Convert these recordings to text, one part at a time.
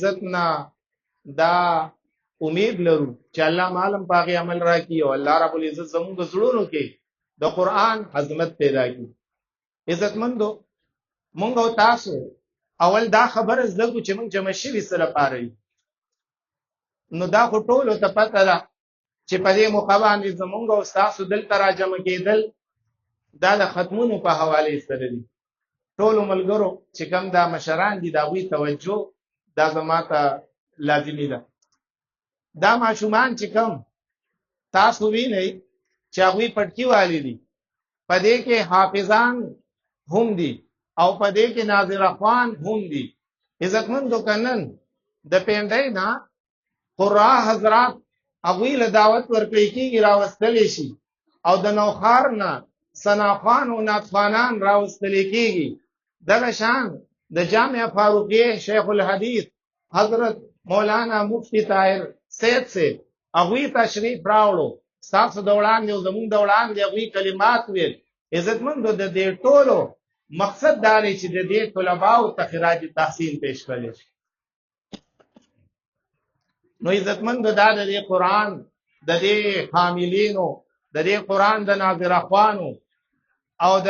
عزتنا دا امید لرو چې الله مالم پاغي عمل راکړي او الله رب العزت زموږ زړونو کې د قران عظمت پیدا کړي. عزتمندو مونږ او تاسو اول دا خبره زده چې مونږ جمع شوي سره پاره نو دا خو ټولو ته پته ده چې په دې موقع باندې زمونږ او تاسو دلته راجمع کېدل دا د ختمونو په حواله سره دي. ټولو ملګرو چې کوم دا مشران دي دا وی توجه دا زماته لازمي ده. دا ماشومان چې کوم تاسو وینئ چې هغوی پټکي والی دي، په دې کې حافظان هم دي او په دې کې ناظر اخوان هم دي. عزتمندو کنن د پینډۍ نه قرا حضرات هغوی له دعوت ورکړی کېږي راوستلی شي او د نوخار نه ثناخوان او ناتخوانان راوستلی کېږي. دغه شان د جامع فاروقیه شیخ الحدیث حضرت مولانا مفتی طاهر سید سے هغوی تشریف راوړو، ستاسو د وړاندې او زموږ د وړاندې هغوی کلمات ویل. عزتمندو د دې ټولو مقصد دا دی چې د دې طلباو ته خراج تحسین پیش کړی شي. نو عزتمندو دا د دې قرآن د دې حاملینو د دې قرآن د ناظر اخوانو او د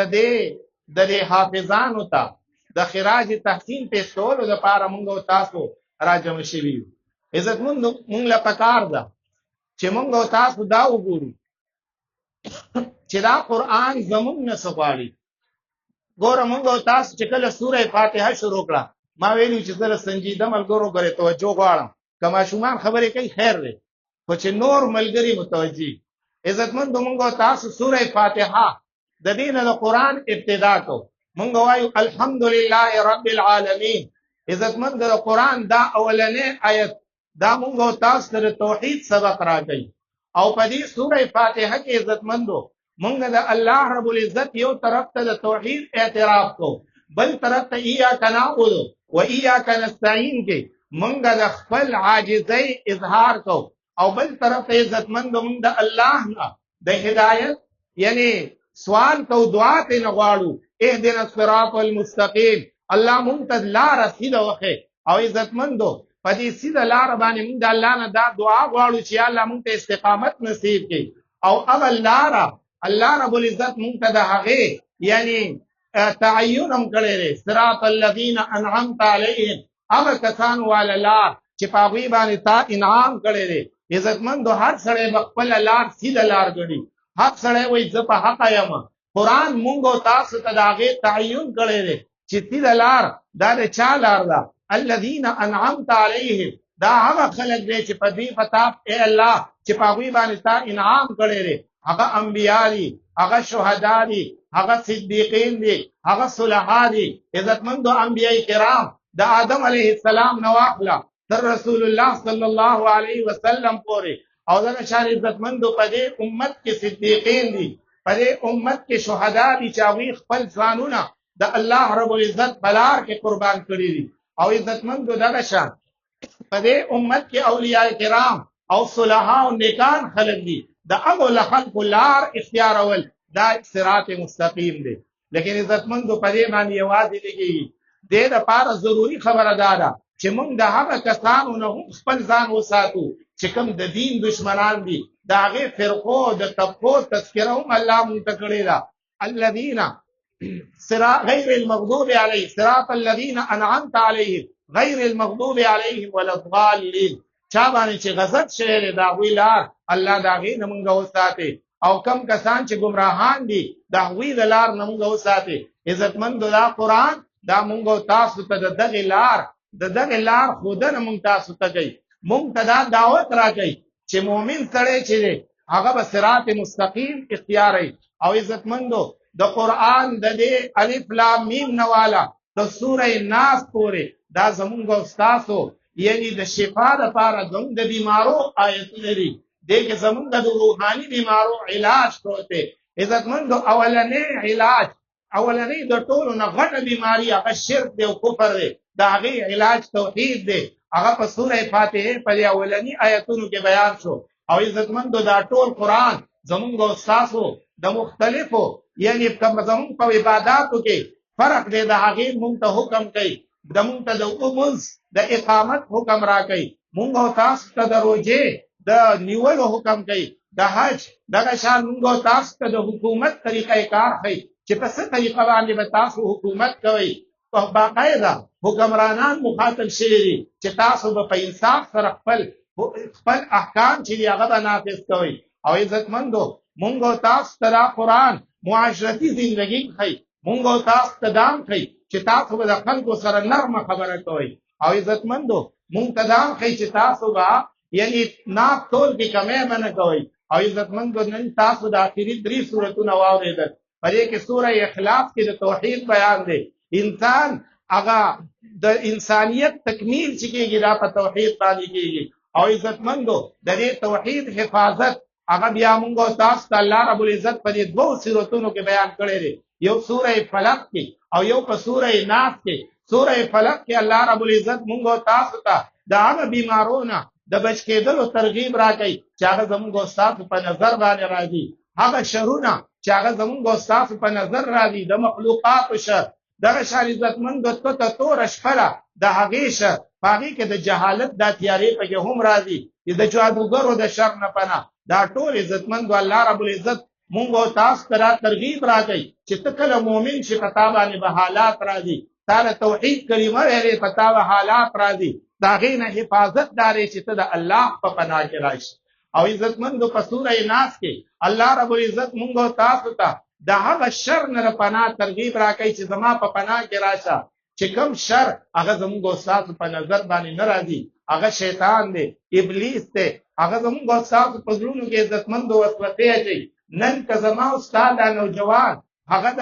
دې حافظانو ته د خراج تحسین پیش کولو دپاره مونږ او تاسو راجمع شوي یو. عزتمندو مونږ له پکار ده چې مونږ او تاسو دا وګورو چې دا قرآن زمونږ نه څه غواړي. ګوره مونږ او تاسو چې کله سوره فاتحه شروع کړه ما ویلو چې زه له سنجیده ملګرو ګورې توجه غواړم، که ماشومان خبرې کوي خیر دی خو چې نور ملګري متوجي. عزتمندو مونږ او تاسو سوره فاتحه د دې نه د قرآن ابتدا کو مونږ وایو الحمدلله رب العالمین. عزتمند د قرآن دا اولنې آیت دا مونږ او تاسو ته توحید سبق راکوي او په دې سوره فاتحه کې عزتمندو مونږ د الله رب العزت یو طرف ته د توحید اعتراف کو، بل طرف ته ایاک نعبد و ایاک نستعین کې مونږ د خپل عاجزۍ اظهار کو او بل طرف ته عزتمندو مونږ د الله نه د هدایت یعنی سوال کو دعا ته نه غواړو اهدنا الصراط المستقیم الله مونږ ته لار سیده وخه او عزتمندو په دې سیده لار باندې مونږ د الله نه دا دعا غواړو چې الله مونږ ته استقامت نصیب کړي او اول لار الله رب العزت مونږ ته د هغه یعنی تعین هم کړی دی صراط الذین انعمت علیهم هغه کسان والا لار چې په هغوی باندې تا انعام کړی دی. عزتمندو هر سړی به خپله لار سیده لار ګڼي، هر سړی وایي زه په حقه یم. قرآن مونږ او تاسو ته د هغې تعین کړی دی چې سیده لار دا د چا لار ده؟ الذین انعمت علیهم دا هغه خلک دی چې په دوی په تا ای الله چې په هغوی باندې تا انعام کړی دی. هغه انبیا دي، هغه شهدا دي، هغه صدیقین دي، هغه صلحا دي. عزتمندو انبیای کرام د آدم علیه السلام نه واخله تر رسول الله صلی الله علیه وسلم پورې او دغه شان عزتمندو په دې امت کې صدیقین دي، په دې امت کې شهدا دي چې هغوی خپل ځانونه د الله رب العزت په لار کې قربان کړي دي. او عزتمندو دغه شان په دې امت کې اولیاء کرام او صلحا او نیکان خلک دي. د هغو له خلکو لار اختیارول دا صراط مستقیم دی. لیکن عزتمندو په دې باندې یوازې لګېږي دې دپاره ضروري خبره دا ده چې موږ د هغه کسانو نه هم خپل ځان وساتو چې کوم د دین دشمنان دي، د هغې فرقو د طبقو تذکره هم الله موږ ته کړې ده. الذین غیر المغضوب علیهم صراط الذین انعمت علیهم غیر المغضوب علیهم ولا الضالین. چا باندې چې غضب شوی دی د هغوی لار الله د هغې نه موږ وساتې او کم کسان چې ګمراهان دي د هغوی د لار نه موږ وساتې. عزتمندو دا قرآن دا مونږ او تاسو ته د دغې لار ښودنه مونږ تاسو ته کوي، مونږ ته دا دعوت راکوي چې مؤمن سړی چې دی هغه به صراط مستقیم اختیاروي. او عزتمندو د قرآن د دې الف لام میم نه والا د سوره ناس پورې دا زمونږ او ستاسو یعنی د شفا دپاره زمونږ د بیمارو آیتونه دي. دې کې زمونږ د روحاني بیمارو علاج پروت دی. عزتمندو اولنی د ټولو نه غټه بیماري هغه شرک دی او کفر دی، د هغې علاج توحید دی. هغه په سوره فاتحه په دې اولني آیتونو کې بیان شو. او عزتمندو دا ټول قرآن زمونږ او ستاسو د مختلفو یعنی زمونږ په عباداتو کې فرق دی د هغې مونږ ته حکم کوي د مونږ ته د اومز د اقامت حکم راکړي، مونږ او تاسو ته د روزې د نیولو حکم کوي، د حج دغه شان مونږ او تاسو ته د حکومت طریقې کار ښیي چې په څه طریقه باندې به تاسو حکومت کوئ. په باقاعده حکمرانان مخاطب شوي دي چې تاسو به په انصاف سره خپل احکام چې دي هغه به نافذ کوئ. او عزتمندو مونږ او تاسو ته دا قرآن معاشرتي زندګي ښیي، مونږ او تاسو ته دا هم ښیي چې تاسو به د خلکو سره نرمه خبره کوئ. او عزتمندو مونږ ته دا هم ښیي چې تاسو به یعنی ناپ تول کې کمی به نه کوئ. او عزتمندو نن تاسو د آخري 3 سورتونه واورېدل، په دې کې سوره اخلاص کې د توحید بیان دی. انسان هغه د انسانیت تکمیل چې کېږي دا په توحید باندې کېږي. او عزتمندو د دې توحید حفاظت هغه بیا مونږ او تاسو ته الله رب العزت په دې 2 سورتونو کې بیان کړی دی، یو سوره فلق کې او یو په سوره ناس کې. سوره فلق کې الله رب العزت مونږ او تاسو ته د هغه بیمارونو د بچ کېدلو ترغیب راکړي چې هغه زمونږ او تاسو په نظر باندې راځي، هغه شرونه چې هغه زمونږ او تاسو په نظر راځي د مخلوقاتو شر. دغه شان عزتمندو ته تور شپه د هغې شر، په هغې کې د جهالت دا تیارې پکې هم راځي، د جادوګرو د شر نه پناه. دا ټول عزتمندو الله رب العزت مونږ او تاسو ته دا ترغیب راکړي چې ته کله مؤمن شې په تا باندې به حالات راځي، تا له توحید کلمه ویلې په تا به حالات راځي، د هغې نه حفاظت دارې چې ته د الله په پناه کې راشي. او عزتمندو په سوره ناس کې الله رب العزت مونږ او تاسو ته د هغه شر نه پناه ترغیب راکړي چې زما په پناه کې راشه، چې کوم شر هغه زموږ او تاسو په نظر باندې نه راځي، هغه شیطان دی، ابلیس دی، هغه زموږ او تاسو په زړونو کې عزتمندو وسوسې اچوي. نن که زما او ستا دا نوجوان هغه د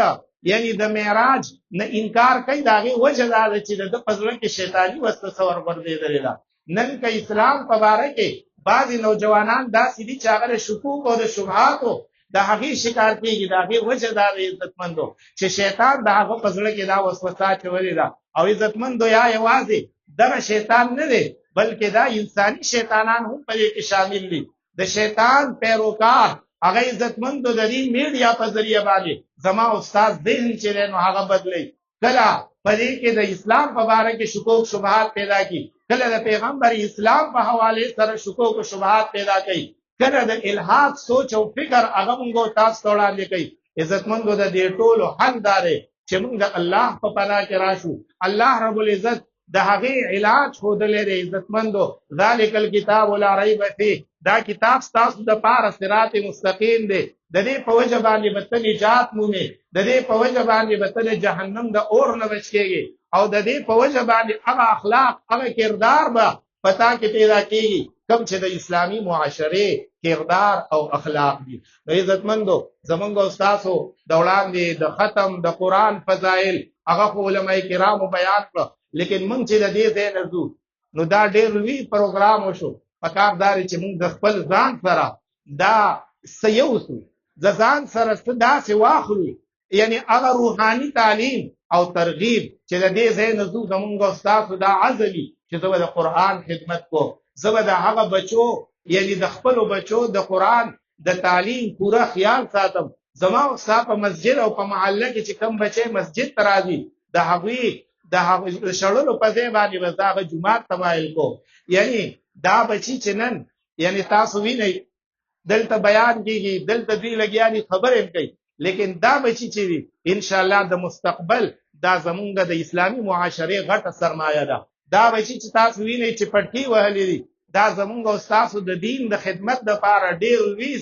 یعنی د معراج نه انکار کوي، د هغې وجه دا ده چې د ده په زړه کې شیطاني وسوسه ورغورځېدلې ده. نن که اسلام په باره کې بعضې نوجوانان داسې دي چې هغه د شکوک او د شبهاتو د هغې شکار کېږي، د هغې وجه دا د عزتمندو چې شیطان د هغه په زړه کې دا وسوسه اچولې ده. او عزتمندو یا یوازې دغه شیطان نه دی بلکې دا انساني شیطانان هم په دې کې شامل دي. د شیطان پیروکار هغه عزتمندو د دې میډیا په ذریعه باندې زما استاد ذهن چې دی نو هغه بدلی، کله په دې کې د اسلام په باره کې شکوک شبهات پیدا کړي، کله د پیغمبر اسلام په حواله سره شکوک شبهات پیدا کړي، کله د الحاد سوچ او فکر هغه مونږ تاسو ته وړاندې کوي. عزتمندو د دې ټولو حل دا دی چې مونږ د الله په پناه کې راشو. الله رب العزت د هغې علاج ښودلی دی. عزتمندو ذلک الکتاب لا ریب فیه، دا کتاب ستاسو د پاره صراط مستقیم دی، د دې په وجه باندې به ته نجات مومې، د دې په وجه باندې به ته د جهنم د اور نه بچ کېږي، او د دې په وجه باندې هغه اخلاق هغه کردار به په تا کې پیدا کېږي کوم چې د اسلامي معاشرې کردار او اخلاق دي. نو عزتمندو زمونږ او ستاسو د وړاندې د ختم د قرآن فضایل هغه خو علماء کرامو بیان کړه، لیکن مونږ چې د دې ځای نه ځو نو دا ډېر لوی پروګرام وشو. پکار دا دی چې مونږ د خپل ځان سره دا څه یوسو، د ځان سره څه داسې واخلو، یعنی هغه روحاني تعلیم او ترغیب چې د دې ځای نه ځو زمونږ او ستاسو دا عزمي چې زه به د قرآن خدمت کوم، زه به د هغه بچو یعنی د خپلو بچو د قرآن د تعلیم پوره خیال ساتم. زما او ستا په مسجد او په محله کې چې کوم بچی مسجد ته راځي د هغوی د شړلو په ځای باندې به زه هغه جومات ته مایل کوم. یعنی دا بچي چې نن یعنی تاسو وینئ دلته بیان کېږي، دلته دوی لګیا دي خبرې کوي، لیکن دا بچي چې دي انشاءالله د مستقبل دا زمونږ د اسلامي معاشرې غټه سرمایه ده. دا بچي چې تاسو وینئ چې پټکي وهلي دي دا زمونږ او ستاسو د دین د خدمت دپاره ډېر لوی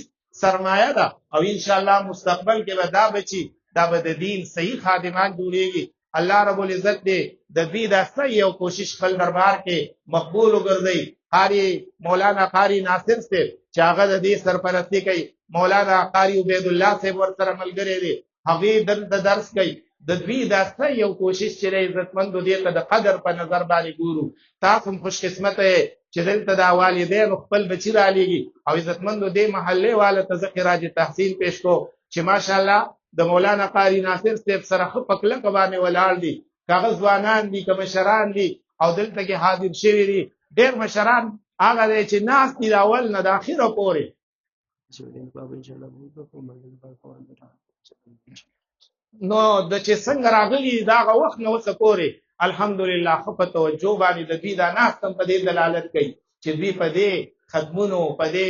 سرمایه ده، او انشاءالله مستقبل کې به دا بچي دا به د دین صحیح خادمان جوړېږي. الله رب العزت دې د دوی دا صحیح او کوشش خپل دربار کې مقبول وګرځوي. قاری مولانا قاری ناصر صاحب چې هغه د دې سرپرستي کوي، مولانا قاری عبید الله صاحب ورسره ملګری دی، هغوی دلته درس کوي. د دوی دا صحیح او کوشش چې دی عزتمندو دې ته د قدر په نظر باندې ګورو. تاسو هم خوش قسمته یې چې دلته دا والدینو خپل بچي رالیږي، او عزتمندو دې محلې والا ته زه خراج تحسین پیش کوم چې ماشاءالله د مولانا قاری ناصر صاحب سره ښه په کلکه باندې ولاړ دي، که هغه ځوانان دي که مشران دي، او دلته کې حاضر شوي دي ډېر مشران هغه دی چې ناست دي د اول نه د اخره پورې. نو د چې څنګه راغلي دا هغه وخت نه اوسه پورې الحمدلله خو په توجه باندې د دې دا ناس تم په دې دلالت کوي چې دوی په دې خدمونو په دې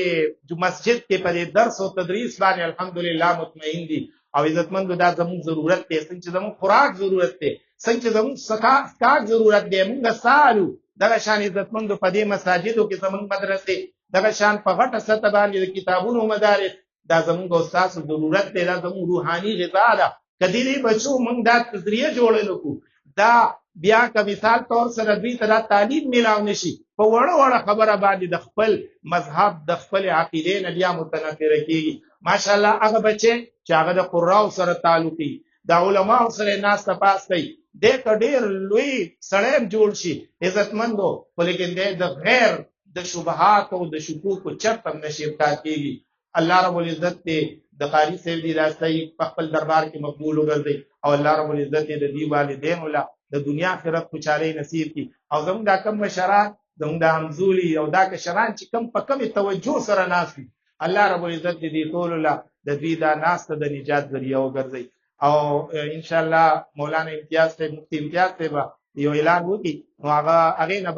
مسجد کې په دې درس او تدریس باندې الحمدلله مطمئن دي او عزتمند دا زموږ ضرورت دی څنګه چې زموږ خوراک ضرورت دی څنګه چې زموږ سکاک ضرورت دی موږ سالو دغه شان عزتمند په دې مساجدو کې زموږ مدرسې دغه شان په غټه سطح باندې د کتابونو مدارس دا زموږ استاد ضرورت دی دا زموږ روحاني غذا ده کدی دې بچو موږ دا تذریه جوړل کو دا بیا که مثال طور سره دوی ته دا تعلیم میلاو نشي په وړه وړه خبره باندې د خپل مذهب د خپل عقیدې نه بیا متنفره کیږي ماشاءالله هغه بچي چې هغه د قراو سره تعلقي د علماو سره ناس ته پاس کوي د ډېر لوی سړی جوړ شي عزتمندو خو لیکن د غیر د شبهات او د شکوک چرته نشي کېږي الله رب العزت دې د قاری صاحب دې راستي په خپل دربار کې مقبول وګرځي او الله رب العزت دې د دې والدین ولا د دنیا آخرت خوشالۍ نصیب کړي او زموږ دا کم مشران زموږ د همزولي او دا کشران چې کم په کمې توجه سره ناست دي الله رب العزت دې ټول له د دې دا ناست د نجات ذریعہ وګرځي او ان شاء الله مولانا امتیاز ته مفتی امتیاز ته یو اعلان وکړي نو هغه نه